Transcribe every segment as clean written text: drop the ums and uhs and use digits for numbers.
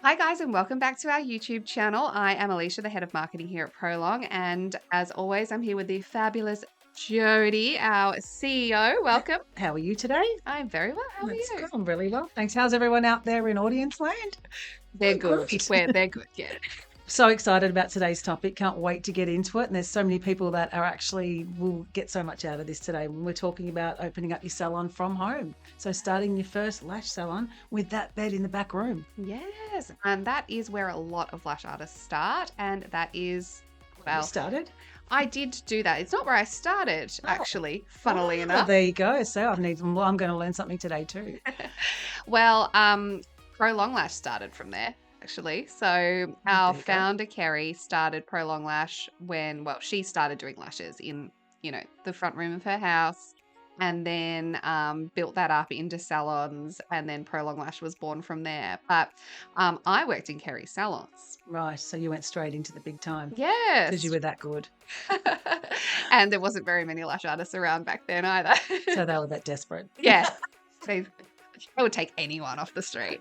Hi guys, and welcome back to our YouTube channel. I am Alicia, the head of marketing here at Prolong, and as always, I'm here with the fabulous Jodi, our CEO. Welcome. How are you today? I'm very well. How are That's you? good. I'm really well. Thanks. How's everyone out there in audience land? They're Oh, good. great. They're good. Yeah. So excited about today's topic. Can't wait to get into it. And there's so many people that will get so much out of this today when we're talking about opening up your salon from home. So starting your first lash salon with that bed in the back room. Yes, and that is where a lot of lash artists start, and that is You started? I did do that. It's not where I started, actually, funnily Oh, enough. there you go. So I'm going to learn something today too. Well, Prolong Lash started from there, actually. So our There you go. founder, Kerry, started Prolong Lash when, she started doing lashes in, the front room of her house, and then built that up into salons, and then Prolong Lash was born from there. But I worked in Kerry's salons. Right. So you went straight into the big time. Yes. Because you were that good. And there wasn't very many lash artists around back then either. So they were that desperate. Yeah. They would take anyone off the street.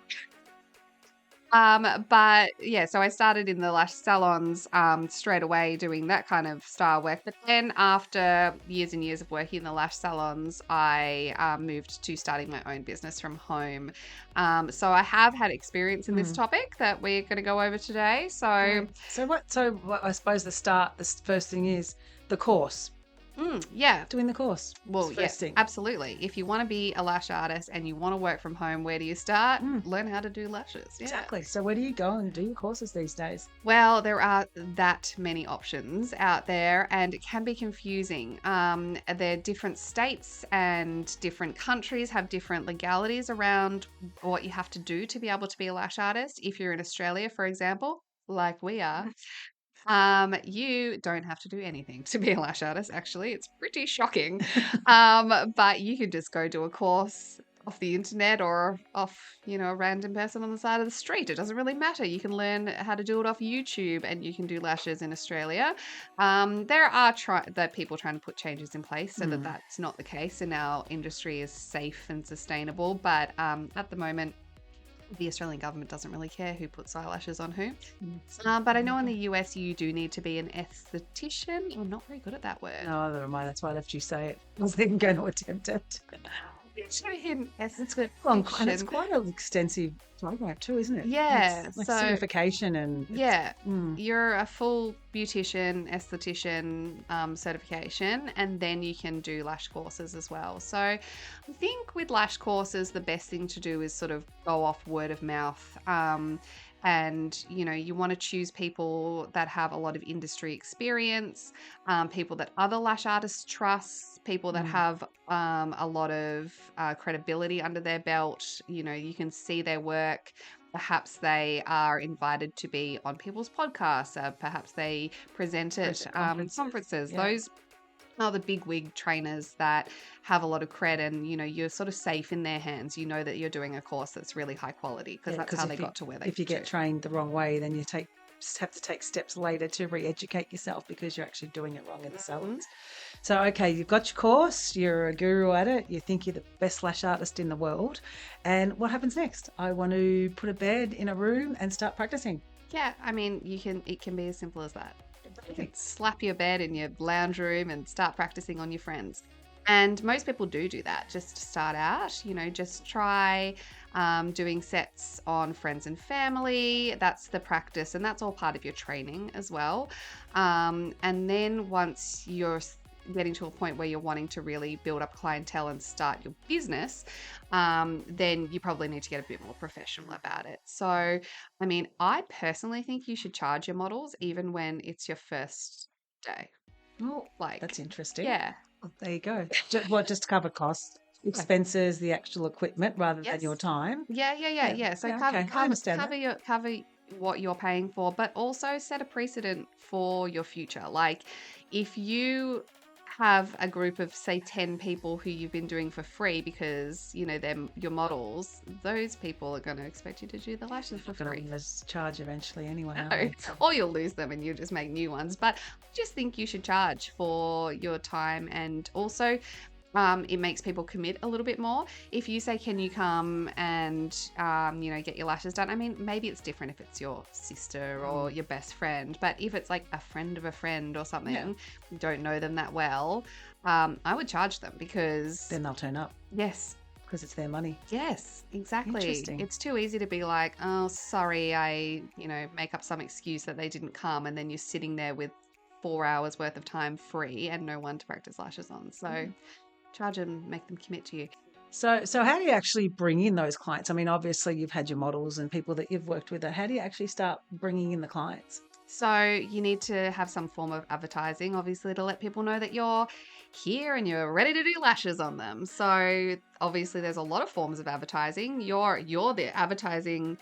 But yeah, so I started in the lash salons straight away doing that kind of style work. But then after years and years of working in the lash salons, I moved to starting my own business from home. So I have had experience in this topic that we're going to go over today. So what I suppose the first thing is the course. Yeah. Doing the course. Well, yes, absolutely. If you want to be a lash artist and you want to work from home, where do you start? Learn how to do lashes. Yeah. Exactly. So where do you go and do your courses these days? Well, there are that many options out there, and it can be confusing. There different states and different countries have different legalities around what you have to do to be able to be a lash artist. If you're in Australia, for example, like we are, you don't have to do anything to be a lash artist. Actually, it's pretty shocking. But you could just go do a course off the internet or off, a random person on the side of the street. It doesn't really matter. You can learn how to do it off YouTube, and you can do lashes in Australia. There are people trying to put changes in place so that that's not the case, and our industry is safe and sustainable. But at the moment, the Australian government doesn't really care who puts eyelashes on who. But I know in the US you do need to be an esthetician. I'm not very good at that word. No, never mind. That's why I left you say it. I was even going to attempt it. Should have hidden esthetician. And it's quite an extensive program too, isn't it? Yeah. It's like certification and... Yeah. You're a full beautician, esthetician certification, and then you can do lash courses as well. So I think with lash courses, the best thing to do is sort of go off word of mouth. And, you want to choose people that have a lot of industry experience, people that other lash artists trust, people that have a lot of credibility under their belt. You can see their work. Perhaps they are invited to be on people's podcasts. Perhaps they present at conferences. Yeah. Those are the big wig trainers that have a lot of cred, and you're sort of safe in their hands. You know that you're doing a course that's really high quality because that's how they got to where they. If you get trained the wrong way, then you have to take steps later to re-educate yourself because you're actually doing it wrong in the salons. So, okay, you've got your course, you're a guru at it, you think you're the best lash artist in the world, and what happens next? I want to put a bed in a room and start practicing. Yeah, I mean, it can be as simple as that. You can slap your bed in your lounge room and start practicing on your friends. And most people do that just to start out. Just try doing sets on friends and family. That's the practice, and that's all part of your training as well. And then once you're getting to a point where you're wanting to really build up clientele and start your business, then you probably need to get a bit more professional about it. So, I mean, I personally think you should charge your models even when it's your first day. Oh, that's interesting. Yeah. Well, there you go. Just to cover costs, expenses, the actual equipment rather than your time. Yeah. So cover what you're paying for, but also set a precedent for your future. Like if you have a group of, say, 10 people who you've been doing for free because, they're your models, those people are going to expect you to do the lashes for free. You're going to charge eventually anyway. No. Or you'll lose them and you'll just make new ones. But I just think you should charge for your time, and also it makes people commit a little bit more. If you say, can you come and, get your lashes done? I mean, maybe it's different if it's your sister or your best friend, but if it's like a friend of a friend or something, you don't know them that well, I would charge them because, Then they'll turn up yes, because it's their money. yes, exactly. Interesting. It's too easy to be like, oh, sorry, I, make up some excuse that they didn't come, and then you're sitting there with 4 hours worth of time free and no one to practice lashes on. So charge them, make them commit to you. So how do you actually bring in those clients? I mean, obviously you've had your models and people that you've worked with. How do you actually start bringing in the clients? So you need to have some form of advertising, obviously, to let people know that you're here and you're ready to do lashes on them. So obviously there's a lot of forms of advertising. You're the advertising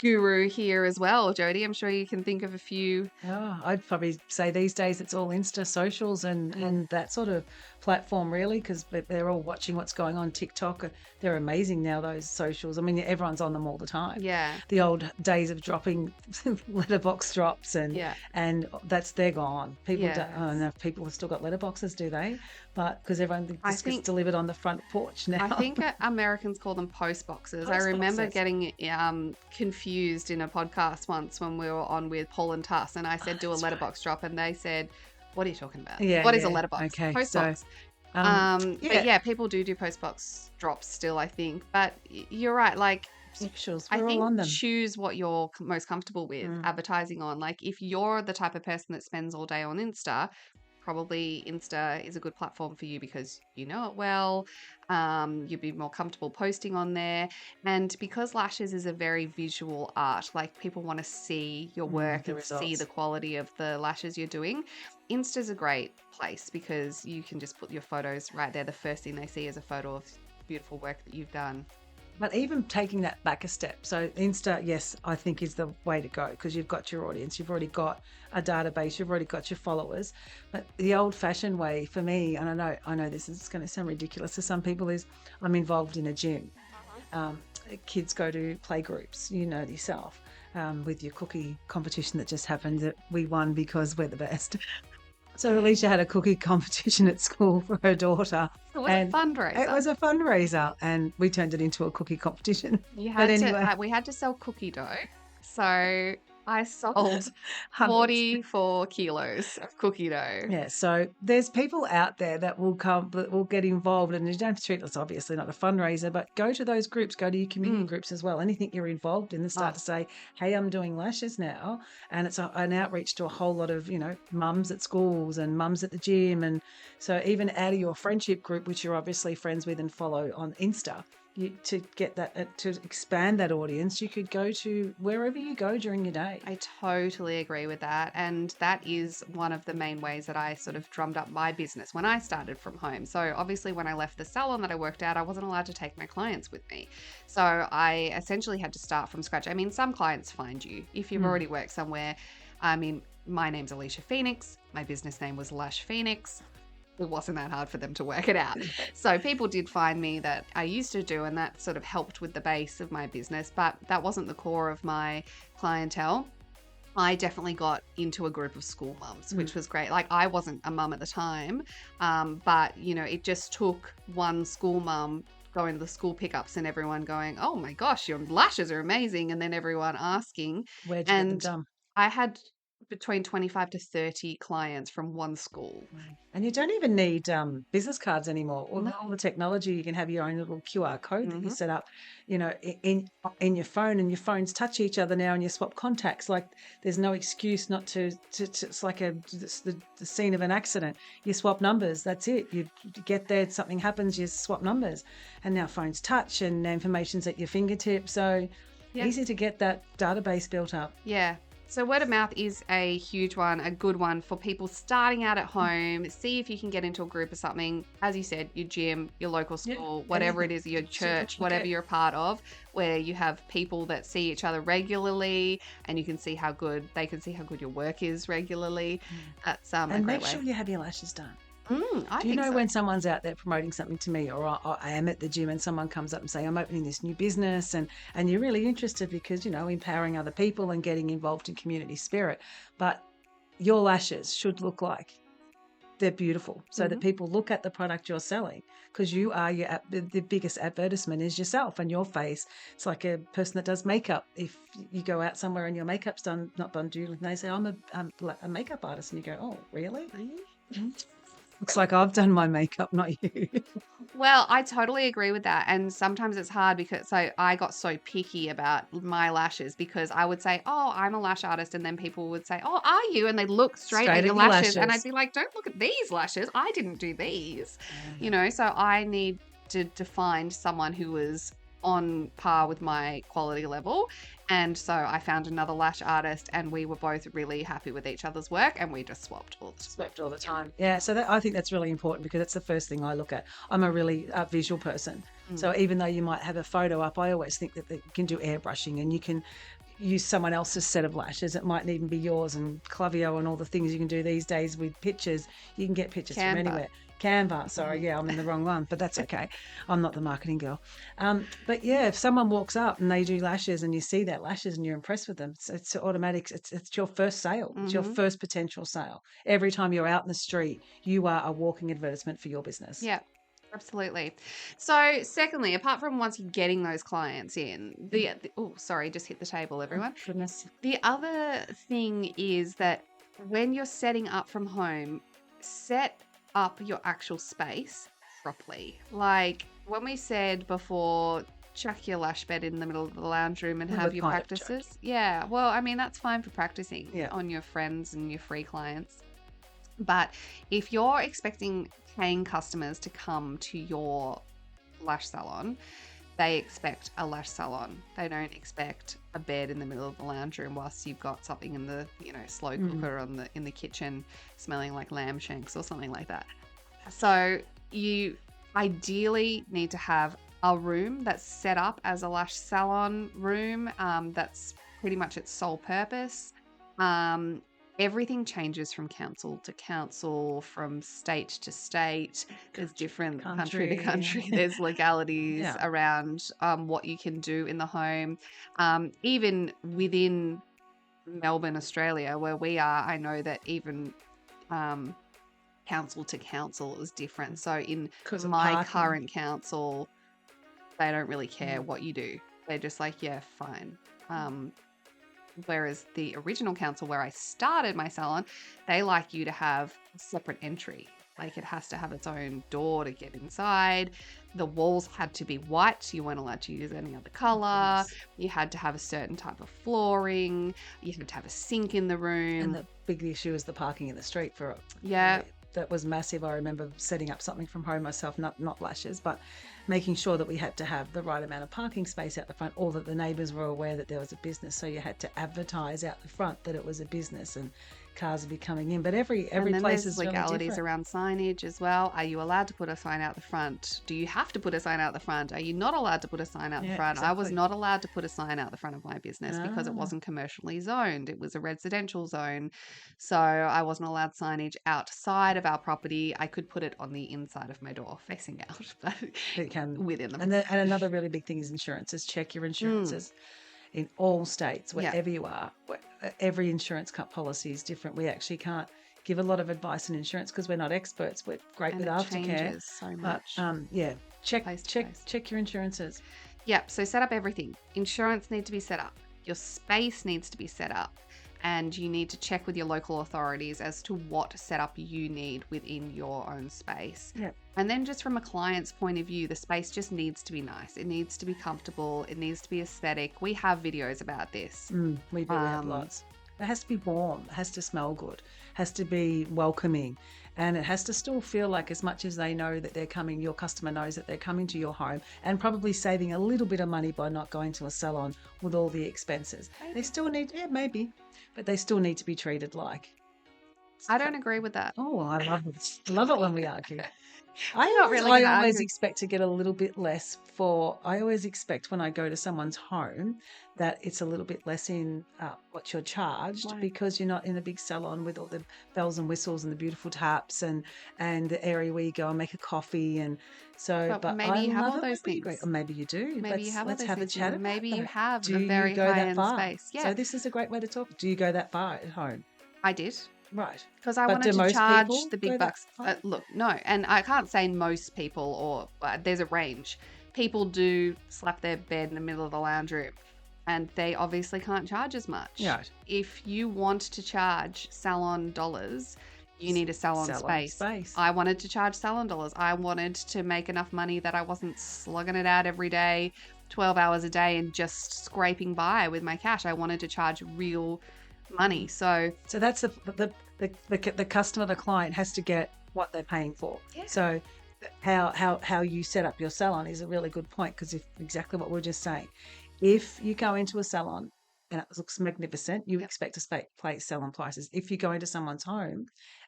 guru here as well, Jodi. I'm sure you can think of a few. Oh, I'd probably say these days it's all Insta socials and that sort of platform, really, because they're all watching what's going on. TikTok, they're amazing now, those socials. I mean, everyone's on them all the time. Yeah. The old days of dropping letterbox drops Yeah. and they're gone. People don't, I don't Yes. know if people have still got letterboxes, do they? But because everyone I just gets think delivered on the front porch now. I think Americans call them post boxes. I Post remember boxes. getting confused in a podcast once when we were on with Paul and Tuss, and I said do a That's right. letterbox drop, and they said, "What are you talking about? Yeah, What is a yeah. letterbox? Okay. Post So, box." But yeah, yeah, people do post box drops still, I think. But you're right. Like, socials, I we're all on think them. choose what you're most comfortable with Mm. advertising on. Like, if you're the type of person that spends all day on Insta, probably Insta is a good platform for you because you know it well. You'll be more comfortable posting on there. And because lashes is a very visual art, like people want to see your work The and see the results. quality of the lashes you're doing, Insta's a great place because you can just put your photos right there. The first thing they see is a photo of beautiful work that you've done. But even taking that back a step, so Insta, yes, I think is the way to go because you've got your audience, you've already got a database, you've already got your followers. But the old-fashioned way for me, and I know this is going to sound ridiculous to some people, is I'm involved in a gym. Um, Kids go to play groups, you know yourself, with your cookie competition that just happened that we won because we're the best. So Alicia had a cookie competition at school for her daughter, It was a and it fundraiser. was a fundraiser, and we turned it into a cookie competition. You But had to, anyway, we had to sell cookie dough. So I sold hundreds. 44 kilos of cookie dough. Yeah, so there's people out there that will come, that will get involved, and you don't have to treat it as obviously not a fundraiser, but go to those groups, go to your community Mm. groups as well. Anything you're involved in, and start Oh, to say, "Hey, I'm doing lashes now," and it's an outreach to a whole lot of mums at schools and mums at the gym, and so even out of your friendship group, which you're obviously friends with and follow on Insta. To get that to expand that audience, you could go to wherever you go during your day. I totally agree with that. And that is one of the main ways that I sort of drummed up my business when I started from home. So obviously when I left the salon that I worked at, I wasn't allowed to take my clients with me. So I essentially had to start from scratch. I mean, some clients find you if you've already worked somewhere. I mean, my name's Alicia Phoenix. My business name was Lash Phoenix. It wasn't that hard for them to work it out. So people did find me that I used to do, and that sort of helped with the base of my business, but that wasn't the core of my clientele. I definitely got into a group of school mums, which was great. Like, I wasn't a mum at the time, but it just took one school mum going to the school pickups and everyone going, "Oh my gosh, your lashes are amazing," and then everyone asking. Where'd you get them And done? I had between 25 to 30 clients from one school. And you don't even need business cards anymore. No. All the technology, you can have your own little QR code that you Mhm. set up, in your phone, and your phones touch each other now, and you swap contacts. Like there's no excuse not to it's like it's the scene of an accident. You swap numbers. That's it. You get there, something happens, you swap numbers, and now phones touch, and information's at your fingertips. So Yeah. easy to get that database built up. Yeah. So word of mouth is a huge one, a good one for people starting out at home. See if you can get into a group or something. As you said, your gym, your local school, whatever it is, your church, whatever you're a part of, where you have people that see each other regularly and you can see how good, they can see how good your work is regularly. That's a And great make sure way. you have your lashes done. I Do you think know so. when someone's out there promoting something to me, or I am at the gym and someone comes up and say, I'm opening this new business, and you're really interested because, empowering other people and getting involved in community spirit, but your lashes should look like they're beautiful, so that people look at the product you're selling, because you are the biggest advertisement is yourself and your face. It's like a person that does makeup. If you go out somewhere and your makeup's not done, and they say, I'm a makeup artist, and you go, oh, really? Looks like I've done my makeup, not you. Well, I totally agree with that. And sometimes it's hard because I got so picky about my lashes because I would say, oh, I'm a lash artist. And then people would say, oh, are you? And they'd look straight at your your lashes. And I'd lashes. be like, don't look at these lashes. I didn't do these. You know, so I need to find someone who was on par with my quality level. And so I found another lash artist and we were both really happy with each other's work and we just swapped all the time. Swept all the time. Yeah, so I think that's really important because that's the first thing I look at. I'm a really visual person. So even though you might have a photo up, I always think that you can do airbrushing and you can use someone else's set of lashes. It mightn't even be yours, and Clavio and all the things you can do these days with pictures. You can get pictures from anywhere. Canva, sorry, yeah, I'm in the wrong one, but that's okay. I'm not the marketing girl. But yeah, if someone walks up and they do lashes and you see their lashes and you're impressed with them, it's automatic. It's your first sale. It's your first potential sale. Every time you're out in the street, you are a walking advertisement for your business. Yeah. Absolutely. So, secondly, apart from once you're getting those clients in, oh, sorry, just hit the table, everyone. Goodness. The other thing is that when you're setting up from home, set up your actual space properly. Like when we said before, chuck your lash bed in the middle of the lounge room and have your practices. Yeah. Well, I mean, that's fine for practicing on your friends and your free clients. But if you're expecting paying customers to come to your lash salon, they expect a lash salon. They don't expect a bed in the middle of the lounge room whilst you've got something in the, slow cooker in the kitchen smelling like lamb shanks or something like that. So you ideally need to have a room that's set up as a lash salon room. That's pretty much its sole purpose. Everything changes from council to council, from state to state. There's different country to country. There's legalities around what you can do in the home. Even within Melbourne, Australia, where we are, I know that even council to council is different. So in my current council, they don't really care what you do. They're just like, yeah, fine. Whereas the original council where I started my salon, they like you to have a separate entry. Like it has to have its own door to get inside. The walls had to be white. You weren't allowed to use any other color. You had to have a certain type of flooring. You had to have a sink in the room. And the big issue is the parking in the street for it. Yeah. That was massive. I remember setting up something from home myself, not lashes, but making sure that we had to have the right amount of parking space out the front, or that the neighbours were aware that there was a business. So you had to advertise out the front that it was a business and cars would be coming in. But every place is legalities really around signage as well. Are you allowed to put a sign out the front? Do you have to put a sign out the front? Are you not allowed to put a sign out the front? Exactly. I was not allowed to put a sign out the front of my business because it wasn't commercially zoned. It was a residential zone. So I wasn't allowed signage outside of our property. I could put it on the inside of my door facing out, but it can within them. And another really big thing is insurances. Check your insurances. In all states, wherever you are, every insurance policy is different. We actually can't give a lot of advice on insurance because we're not experts. We're great with aftercare. So much. But check your insurances. Yep. So set up everything. Insurance needs to be set up. Your space needs to be set up. And you need to check with your local authorities as to what setup you need within your own space. Yep. And then just from a client's point of view, the space just needs to be nice. It needs to be comfortable. It needs to be aesthetic. We have videos about this. We do have lots. It has to be warm. It has to smell good. It has to be welcoming. And it has to still feel like, as much as they know that they're coming, your customer knows that they're coming to your home, and probably saving a little bit of money by not going to a salon with all the expenses. They still need, maybe, but they still need to be treated like. I don't agree with that. Oh, I love it. Love it when we argue. I always expect to get a little bit less I always expect when I go to someone's home that it's a little bit less in what you're charged, because you're not in a big salon with all the bells and whistles and the beautiful taps and the area where you go and make a coffee. And so, but maybe you have all those things. Or maybe you do. Maybe let's have a chat about maybe that. you have do a very you go high-end that far? space. Yeah. So this is a great way to talk. Do you go that far at home? I did. Right. because I But do wanted to most charge people the go big that bucks. high? Look, no, and I can't say most people, or there's a range. People do slap their bed in the middle of the lounge room, and they obviously can't charge as much. Right. If you want to charge salon dollars, you need a salon Salon space. space. I wanted to charge salon dollars. I wanted to make enough money that I wasn't slugging it out every day, 12 hours a day, and just scraping by with my cash. I wanted to charge real money. So So that's the customer, the client has to get what they're paying for. yeah. So how you set up your salon is a really good point, because if exactly what we're just saying, if you go into a salon and it looks magnificent, you Yep. expect to pay salon prices. If you go into someone's home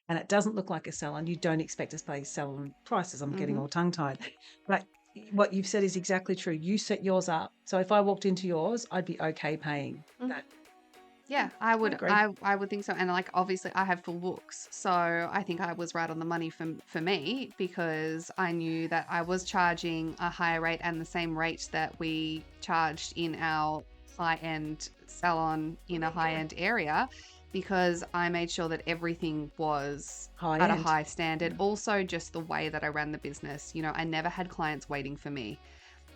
and it doesn't look like a salon, you don't expect to pay salon prices. I'm getting all tongue tied, but what you've said is exactly true. You set yours up, so if I walked into yours, I'd be okay paying that. Yeah, I would. agree. I would think so. And like, obviously, I have full books, so I think I was right on the money for me, because I knew that I was charging a higher rate and the same rate that we charged in our high end salon in a high end area, because I made sure that everything was High at a end. high standard. Also, just the way that I ran the business. I never had clients waiting for me.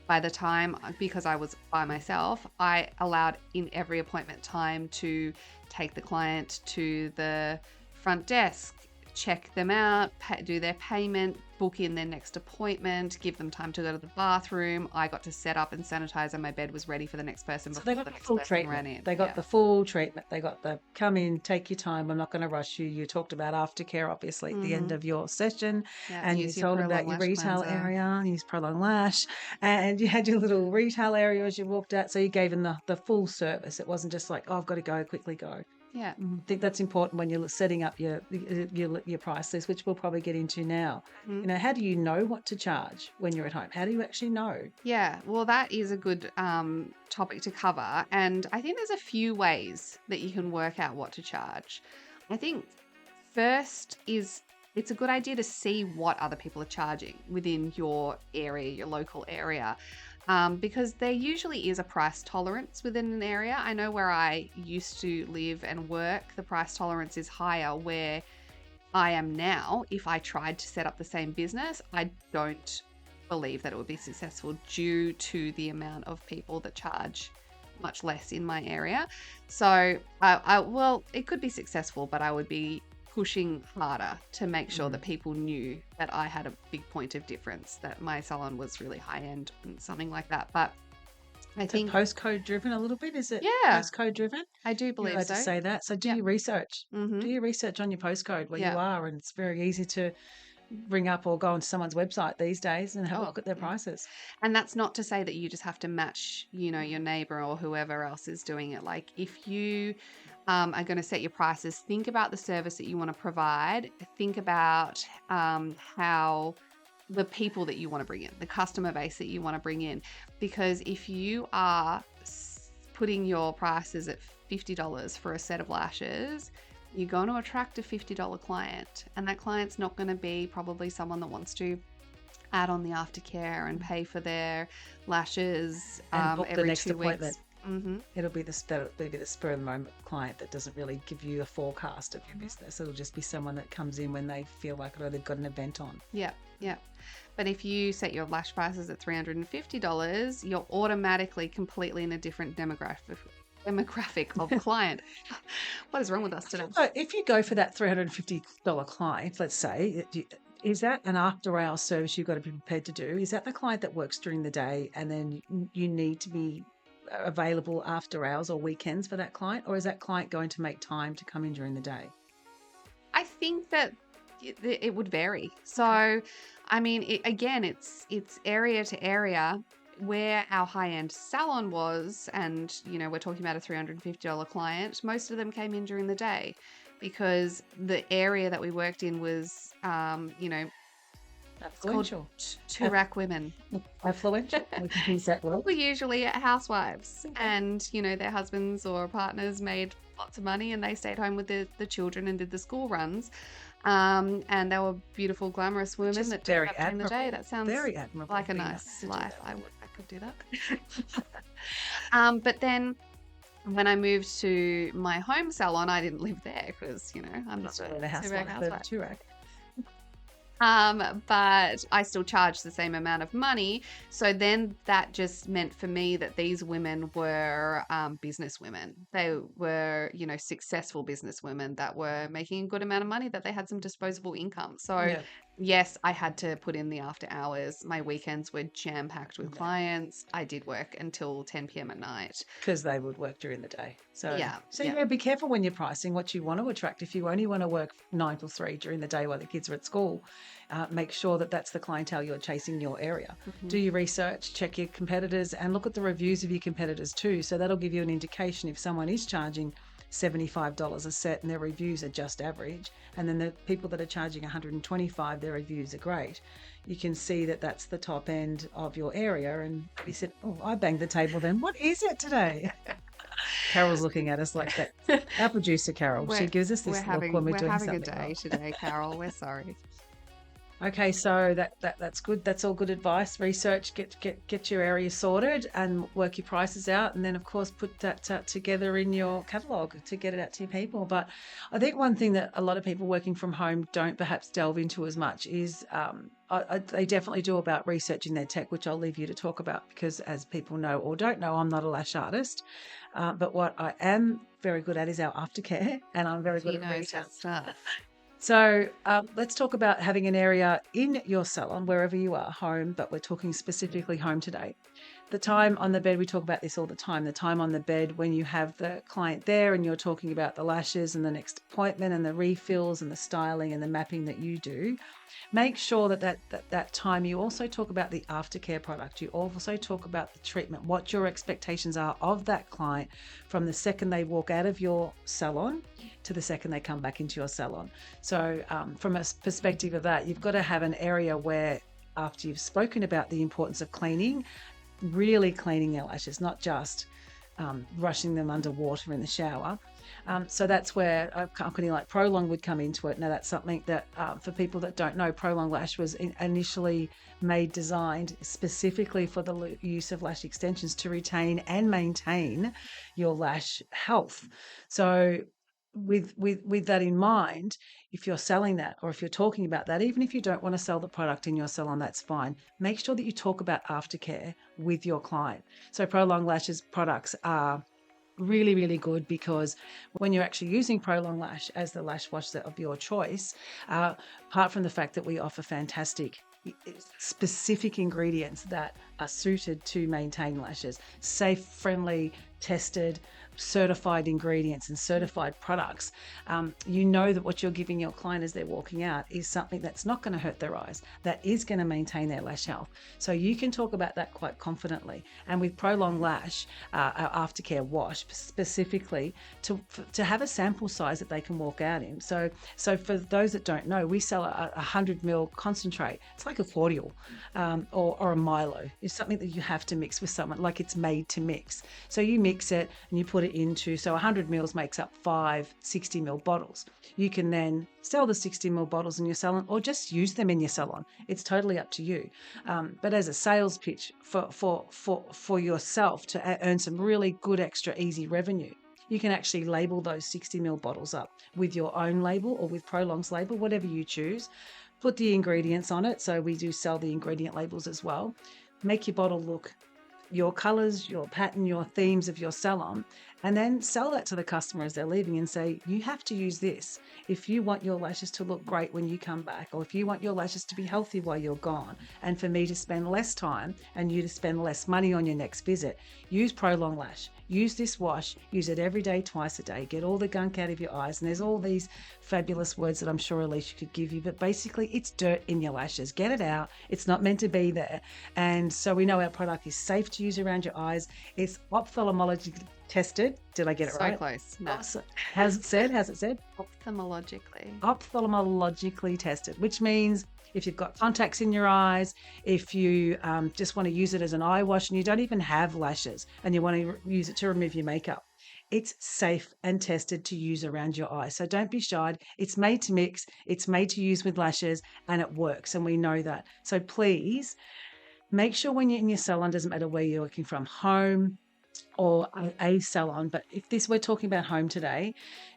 By the time, because I was by myself, I allowed in every appointment time to take the client to the front desk, check them out, do their payment, book in their next appointment, give them time to go to the bathroom. I got to set up and sanitize, and my bed was ready for the next person So before they got the the next full person ran treatment. in. They got Yeah. the full treatment. They got the come in, take your time. I'm not going to rush you. You talked about aftercare, obviously, at the end of your session, Yeah, and you use your told them about Prolong your Lash retail cleanser. area. Use Prolong Lash, and you had your little retail area as you walked out. So you gave them the full service. It wasn't just like, oh, I've got to go, quickly go. Yeah. I think that's important when you're setting up your price list, which we'll probably get into now. How do you know what to charge when you're at home? How do you actually know? Yeah, well, that is a good topic to cover. And I think there's a few ways that you can work out what to charge. I think first is it's a good idea to see what other people are charging within your area, your local area, because there usually is a price tolerance within an area. I know where I used to live and work, the price tolerance is higher. Where I am now, if I tried to set up the same business, I don't believe that it would be successful due to the amount of people that charge much less in my area. So, well, it could be successful, but I would be pushing harder to make sure that people knew that I had a big point of difference, that my salon was really high end and something like that. But I think postcode driven a little bit. Is it yeah, postcode driven? I do You're believe allowed to so. say that. So do Yeah. your research. Mm-hmm. Do your research on your postcode where you Yeah. are, and it's very easy to bring up or go onto someone's website these days and have a look at their prices. And that's not to say that you just have to match, your neighbor or whoever else is doing it. Like, if you are going to set your prices, think about the service that you want to provide. Think about how the people that you want to bring in, the customer base that you want to bring in. Because if you are putting your prices at $50 for a set of lashes, you're going to attract a $50 client, and that client's not going to be probably someone that wants to add on the aftercare and pay for their lashes And book every the next 2 appointment. weeks. It'll be the spur of the moment client that doesn't really give you a forecast of your business. It'll just be someone that comes in when they feel like it, or they've got an event on. Yeah. But if you set your lash prices at $350, you're automatically completely in a different demographic of client. What is wrong with us today? So if you go for that $350 client, let's say, is that an after-hours service you've got to be prepared to do? Is that the client that works during the day and then you need to be available after hours or weekends for that client? Or is that client going to make time to come in during the day? I think that it would vary. So, I mean, it's area to area. Where our high-end salon was, and we're talking about a $350 client, most of them came in during the day, because the area that we worked in was it's called Affluential. Turak women. Affluential. We can use that word. Were usually housewives, and their husbands or partners made lots of money, and they stayed home with the children and did the school runs. And they were beautiful, glamorous women Just that very took up during the day. That sounds very admirable. like a being nice able to do life. that. I could do that. But then when I moved to my home salon, I didn't live there because, I'm not That's a one of the two-rag housewife, the housewife. two-rack. But I still charged the same amount of money. So then that just meant for me that these women were business women. They were, successful business women that were making a good amount of money, that they had some disposable income. So Yeah. yes, I had to put in the after hours. My weekends were jam packed with clients. I did work until 10 p.m. at night. Because they would work during the day. So, Yeah, so yeah. yeah, be careful when you're pricing what you want to attract. If you only want to work 9 till 3 during the day while the kids are at school, make sure that that's the clientele you're chasing in your area. Mhm. Do your research, check your competitors, and look at the reviews of your competitors too. So that'll give you an indication if someone is charging $75 a set and their reviews are just average, and then the people that are charging $125, their reviews are great. You can see that that's the top end of your area. And we said, oh, I banged the table then. What is it today? Carol's looking at us like that. Our producer, Carol, she We're gives us we're this look when having we're we're doing having a something day wrong. today, Carol. We're sorry. Okay, so that's good. That's all good advice. Research, get your area sorted, and work your prices out, and then of course put that together in your catalogue to get it out to your people. But I think one thing that a lot of people working from home don't perhaps delve into as much is they definitely do about researching their tech, which I'll leave you to talk about because, as people know or don't know, I'm not a lash artist, but what I am very good at is our aftercare, and I'm very good She at knows her retail. stuff. So let's talk about having an area in your salon, wherever you are, home, but we're talking specifically home today. The time on the bed, we talk about this all the time, the time on the bed when you have the client there and you're talking about the lashes and the next appointment and the refills and the styling and the mapping that you do. Make sure that time you also talk about the aftercare product. You also talk about the treatment, what your expectations are of that client from the second they walk out of your salon to the second they come back into your salon. So from a perspective of that, you've got to have an area where after you've spoken about the importance of cleaning, really cleaning their lashes, not just rushing them underwater in the shower. So that's where a company like Prolong would come into it. Now, that's something that for people that don't know, Prolong Lash was initially designed specifically for the use of lash extensions to retain and maintain your lash health. So with that in mind, if you're selling that or if you're talking about that, even if you don't want to sell the product in your salon, that's fine. Make sure that you talk about aftercare with your client. So Prolong Lashes products are really, really good because when you're actually using Prolong Lash as the lash wash of your choice, apart from the fact that we offer fantastic specific ingredients that are suited to maintain lashes, safe, friendly, tested, certified ingredients and certified products, you know that what you're giving your client as they're walking out is something that's not going to hurt their eyes, that is going to maintain their lash health. So you can talk about that quite confidently. And with Prolong Lash, our aftercare wash specifically, to have a sample size that they can walk out in. So for those that don't know, we sell a 100 ml concentrate. It's like a cordial or a Milo. It's something that you have to mix with someone, like it's made to mix. So you mix it and you put it into, so 100 mils makes up 5 60 ml bottles. You can then sell the 60 ml bottles in your salon or just use them in your salon. It's totally up to you. But as a sales pitch for yourself to earn some really good extra easy revenue, you can actually label those 60 ml bottles up with your own label or with Prolong's label, whatever you choose. Put the ingredients on it. So we do sell the ingredient labels as well. Make your bottle look your colors, your pattern, your themes of your salon, and then sell that to the customer as they're leaving and say, you have to use this if you want your lashes to look great when you come back, or if you want your lashes to be healthy while you're gone, and for me to spend less time and you to spend less money on your next visit. Use Prolong Lash. Use this wash, use it every day, twice a day, get all the gunk out of your eyes. And there's all these fabulous words that I'm sure Alicia could give you, but basically it's dirt in your lashes. Get it out. It's not meant to be there. And so we know our product is safe to use around your eyes. It's ophthalmologically tested. Did I get it So right? close. No. How's it said? How's it said? Ophthalmologically. Ophthalmologically tested, which means if you've got contacts in your eyes, if you just want to use it as an eye wash and you don't even have lashes and you want to use it to remove your makeup, it's safe and tested to use around your eyes. So don't be shy. It's made to mix, it's made to use with lashes, and it works. And we know that. So please make sure when you're in your salon, doesn't matter where you're working from, home, or a salon. But if this we're talking about home today,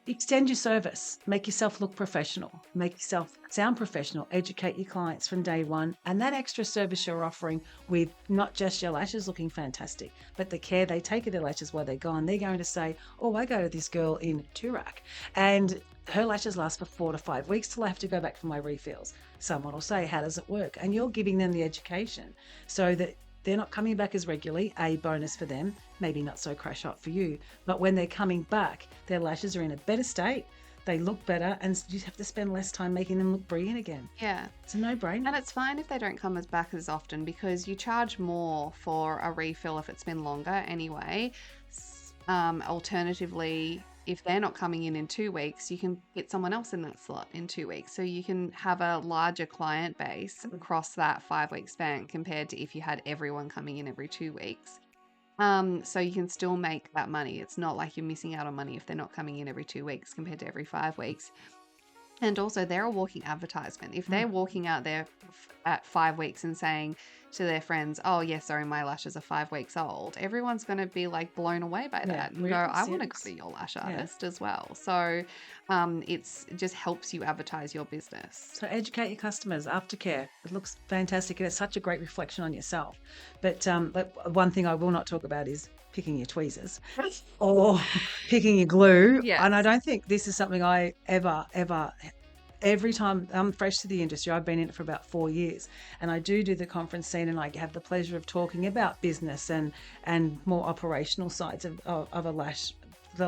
extend your service, make yourself look professional, make yourself sound professional, educate your clients from day one. And that extra service you're offering with not just your lashes looking fantastic, but the care they take of their lashes while they're gone. They're going to say, oh, I go to this girl in Turak and her lashes last for 4 to 5 weeks till I have to go back for my refills. Someone will say, how does it work? And you're giving them the education so that they're not coming back as regularly, a bonus for them, maybe not so crash hot for you. But when they're coming back, their lashes are in a better state, they look better, and you have to spend less time making them look brilliant again. Yeah. It's a no-brainer. And it's fine if they don't come back as often because you charge more for a refill if it's been longer anyway. Alternatively, if they're not coming in 2 weeks, you can get someone else in that slot in 2 weeks. So you can have a larger client base across that 5-week span compared to if you had everyone coming in every 2 weeks. So you can still make that money. It's not like you're missing out on money if they're not coming in every 2 weeks compared to every 5 weeks. And also, they're a walking advertisement. If they're walking out there at 5 weeks and saying to their friends, oh, yeah, sorry, my lashes are 5 weeks old, everyone's going to be like blown away by that and go, I want to go to your lash artist as well. So it just helps you advertise your business. So educate your customers. Aftercare, it looks fantastic and it's such a great reflection on yourself. But one thing I will not talk about is picking your tweezers or picking your glue. Yes. And I don't think this is something I ever, every time I'm fresh to the industry, I've been in it for about 4 years, and I do the conference scene, and I have the pleasure of talking about business and more operational sides of the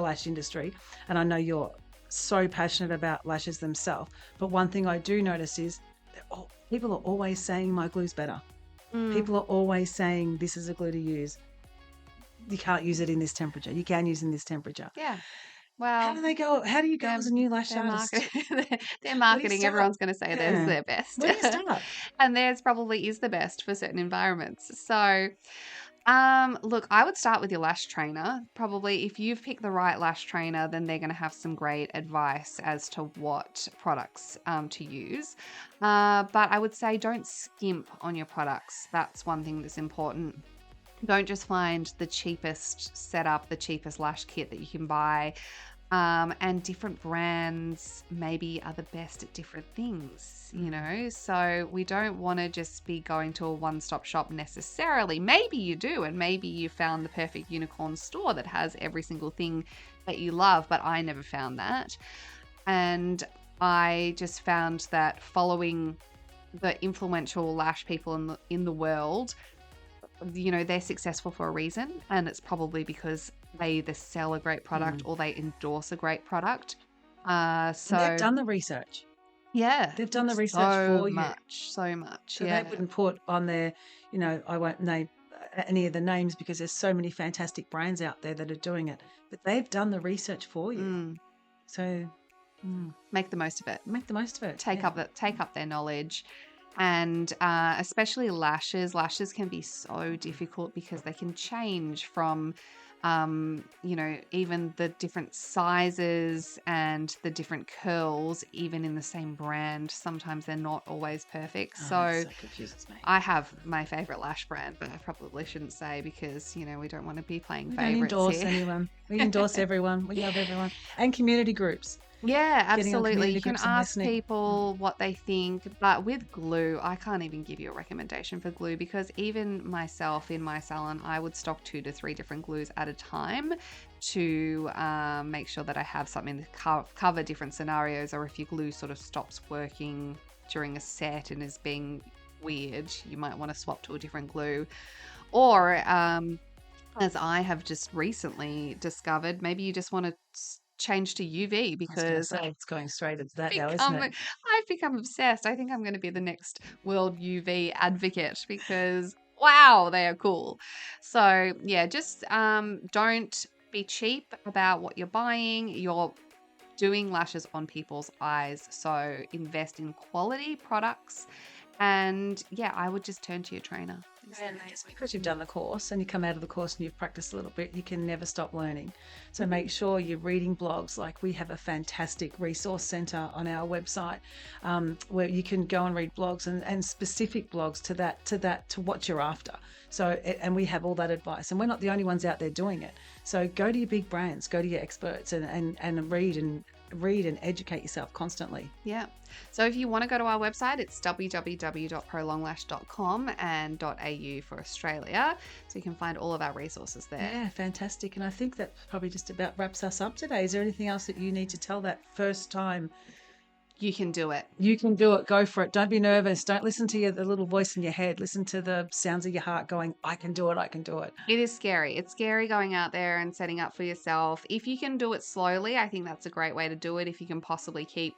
lash industry. And I know you're so passionate about lashes themselves. But one thing I do notice is people are always saying my glue's better. People are always saying this is a glue to use. You can't use it in this temperature. You can use it in this temperature. Yeah. Well, how do they go? How do you go as a new lash artist? Their marketing, everyone's going to say theirs is their best. Where do you start? And theirs probably is the best for certain environments. So, look, I would start with your lash trainer. Probably if you've picked the right lash trainer, then they're going to have some great advice as to what products to use. But I would say don't skimp on your products. That's one thing that's important. Don't just find the cheapest setup, the cheapest lash kit that you can buy. And different brands maybe are the best at different things, you know? So we don't want to just be going to a one-stop shop necessarily. Maybe you do, and maybe you found the perfect unicorn store that has every single thing that you love, but I never found that. And I just found that following the influential lash people in the world, you know, they're successful for a reason, and it's probably because they either sell a great product or they endorse a great product. So they've done the research. Yeah, they've done the research for you. So much. So they wouldn't put on their, you know, I won't name any of the names because there's so many fantastic brands out there that are doing it, but they've done the research for you. So make the most of it. Make the most of it. Take up their knowledge. And especially lashes can be so difficult because they can change from, you know, even the different sizes and the different curls, even in the same brand. Sometimes they're not always perfect. So confuses me. I have my favorite lash brand, but I probably shouldn't say because, you know, we don't want to be playing favorites. We don't endorse here. anyone. We endorse everyone. We love everyone. And community groups. Yeah, absolutely. You can groups and ask listening. people what they think, but with glue, I can't even give you a recommendation for glue because even myself in my salon, I would stock 2 to 3 different glues at a time to make sure that I have something to cover different scenarios, or if your glue sort of stops working during a set and is being weird, you might want to swap to a different glue. Or as I have just recently discovered, maybe you just want to change to UV because it's going straight into that now, isn't it? I've become obsessed. I think I'm going to be the next world UV advocate because wow, they are cool. So yeah, just don't be cheap about what you're buying. You're doing lashes on people's eyes, so invest in quality products And yeah, I would just turn to your trainer. And just because you've done the course and you come out of the course and you've practiced a little bit, you can never stop learning. So make sure you're reading blogs. Like we have a fantastic resource center on our website where you can go and read blogs and specific blogs to what you're after. So, and we have all that advice, and we're not the only ones out there doing it. So go to your big brands, go to your experts and read and educate yourself constantly. Yeah. So if you want to go to our website, it's www.prolonglash.com and .au for Australia. So you can find all of our resources there. Yeah, fantastic. And I think that probably just about wraps us up today. Is there anything else that you need to tell that first time? You can do it. You can do it. Go for it. Don't be nervous. Don't listen to the little voice in your head. Listen to the sounds of your heart going, I can do it. I can do it. It is scary. It's scary going out there and setting up for yourself. If you can do it slowly, I think that's a great way to do it. If you can possibly keep,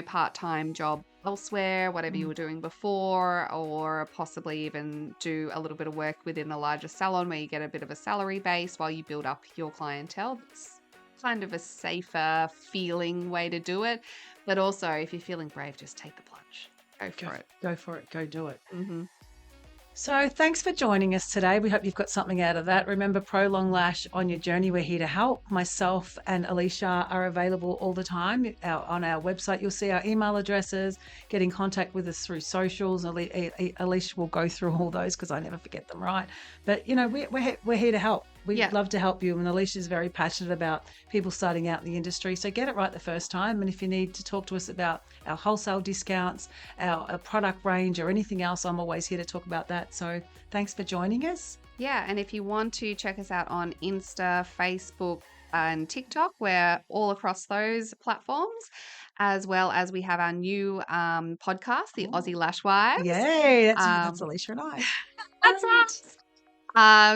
part-time job elsewhere, whatever you were doing before, or possibly even do a little bit of work within a larger salon where you get a bit of a salary base while you build up your clientele. It's kind of a safer feeling way to do it. But also, if you're feeling brave, just take the plunge. Go for it. Go for it. Go do it. Mm-hmm. So thanks for joining us today. We hope you've got something out of that. Remember, Prolong Lash on your journey. We're here to help. Myself and Alicia are available all the time. On our website, you'll see our email addresses. Get in contact with us through socials. Alicia will go through all those because I never forget them, right? But, we're here to help. We'd love to help you. And Alicia's very passionate about people starting out in the industry. So get it right the first time. And if you need to talk to us about our wholesale discounts, our product range or anything else, I'm always here to talk about that. So thanks for joining us. Yeah, and if you want to check us out on Insta, Facebook, and TikTok, we're all across those platforms, as well as we have our new podcast, the Aussie Lash Wives. Yay, that's Alicia and I. That's us.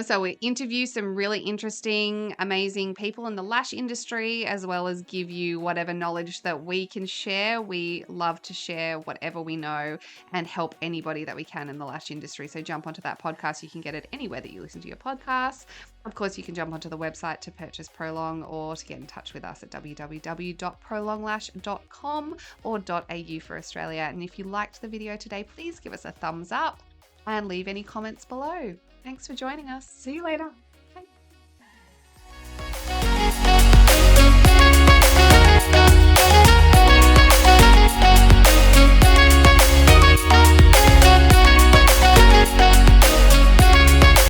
So we interview some really interesting, amazing people in the lash industry, as well as give you whatever knowledge that we can share. We love to share whatever we know and help anybody that we can in the lash industry. So jump onto that podcast. You can get it anywhere that you listen to your podcasts. Of course, you can jump onto the website to purchase Prolong or to get in touch with us at www.prolonglash.com or .au for Australia. And if you liked the video today, please give us a thumbs up and leave any comments below. Thanks for joining us. See you later.